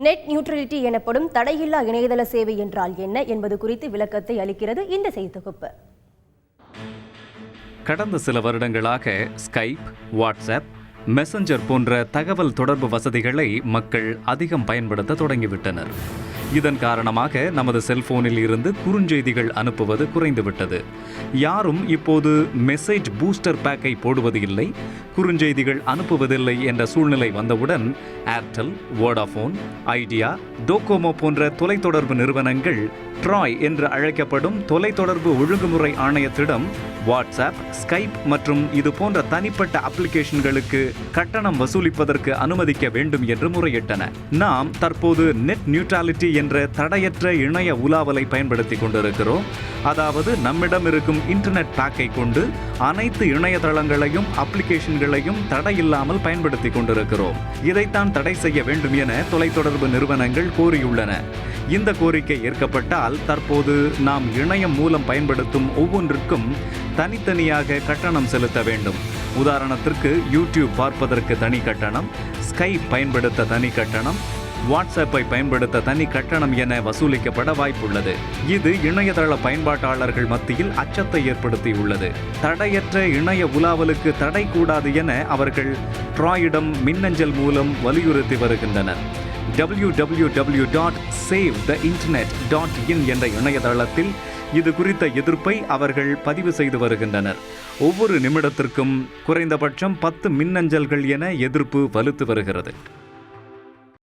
Net neutrality எனப்படும் தடையில்லா இணையதள சேவை என்றால் என்ன என்பது குறித்து விளக்கத்தை அளிக்கிறது இந்த செய்தி தொகுப்பு. கடந்த சில வருடங்களாக ஸ்கைப், வாட்ஸ்அப், மெசஞ்சர் போன்ற தகவல் தொடர்பு வசதிகளை மக்கள் அதிகம் பயன்படுத்த தொடங்கிவிட்டனர். இதன் காரணமாக நமது செல்போனில் இருந்து குறுஞ்செய்திகள் அனுப்புவது குறைந்துவிட்டது. யாரும் இப்போது மெசேஜ் பூஸ்டர் பேக்கை போடுவது இல்லை, குறுஞ்செய்திகள் அனுப்புவதில்லை என்ற சூழ்நிலை வந்தவுடன் ஏர்டெல், வோடாஃபோன், ஐடியா, டோகோமோ போன்ற தொலைத்தொடர்பு நிறுவனங்கள் ட்ராய் என்று அழைக்கப்படும் தொலைத்தொடர்பு ஒழுங்குமுறை ஆணையத்திடம் வாட்ஸ்அப், ஸ்கைப் மற்றும் இது போன்ற தனிப்பட்ட அப்ளிகேஷன்களுக்கு கட்டணம் வசூலிப்பதற்கு அனுமதிக்க வேண்டும் என்று முறையிட்டன. நாம் தற்போது நெட் நியூட்ரலிட்டி என்ற தடையற்ற இணைய உலாவலை பயன்படுத்தி கொண்டிருக்கிறோம். அதாவது நம்மிடம் இருக்கும் இன்டர்நெட் பேக்கை கொண்டு அனைத்து இணையதளங்களையும் அப்ளிகேஷன்களையும் தடையில்லாமல் பயன்படுத்தி கொண்டிருக்கிறோம். இதைத்தான் தடை செய்ய வேண்டும் என தொலைத்தொடர்பு நிறுவனங்கள் கோரியுள்ளன. இந்த கோரிக்கை ஏற்கப்பட்டால் தற்போது நாம் இணையம் மூலம் பயன்படுத்தும் ஒவ்வொன்றிற்கும் தனித்தனியாக கட்டணம் செலுத்த வேண்டும். உதாரணத்திற்கு யூடியூப் பார்ப்பதற்கு தனி கட்டணம், ஸ்கைப் பயன்படுத்த தனி கட்டணம், வாட்ஸ்அப்பை பயன்படுத்த தனி கட்டணம் என வசூலிக்கப்பட வாய்ப்புள்ளது. இது இணையதள பயன்பாட்டாளர்கள் மத்தியில் அச்சத்தை ஏற்படுத்தியுள்ளது. தடையற்ற இணைய உலாவலுக்கு தடை கூடாது என அவர்கள் ட்ராயிடம் மின்னஞ்சல் மூலம் வலியுறுத்தி வருகின்றனர். www.savetheinternet.in என்ற இணையதளத்தில் இது குறித்த எதிர்ப்பை அவர்கள் பதிவு செய்து வருகின்றனர். ஒவ்வொரு நிமிடத்திற்கும் குறைந்தபட்சம் 10 மின்னஞ்சல்கள் என எதிர்ப்பு வலுத்து வருகிறது.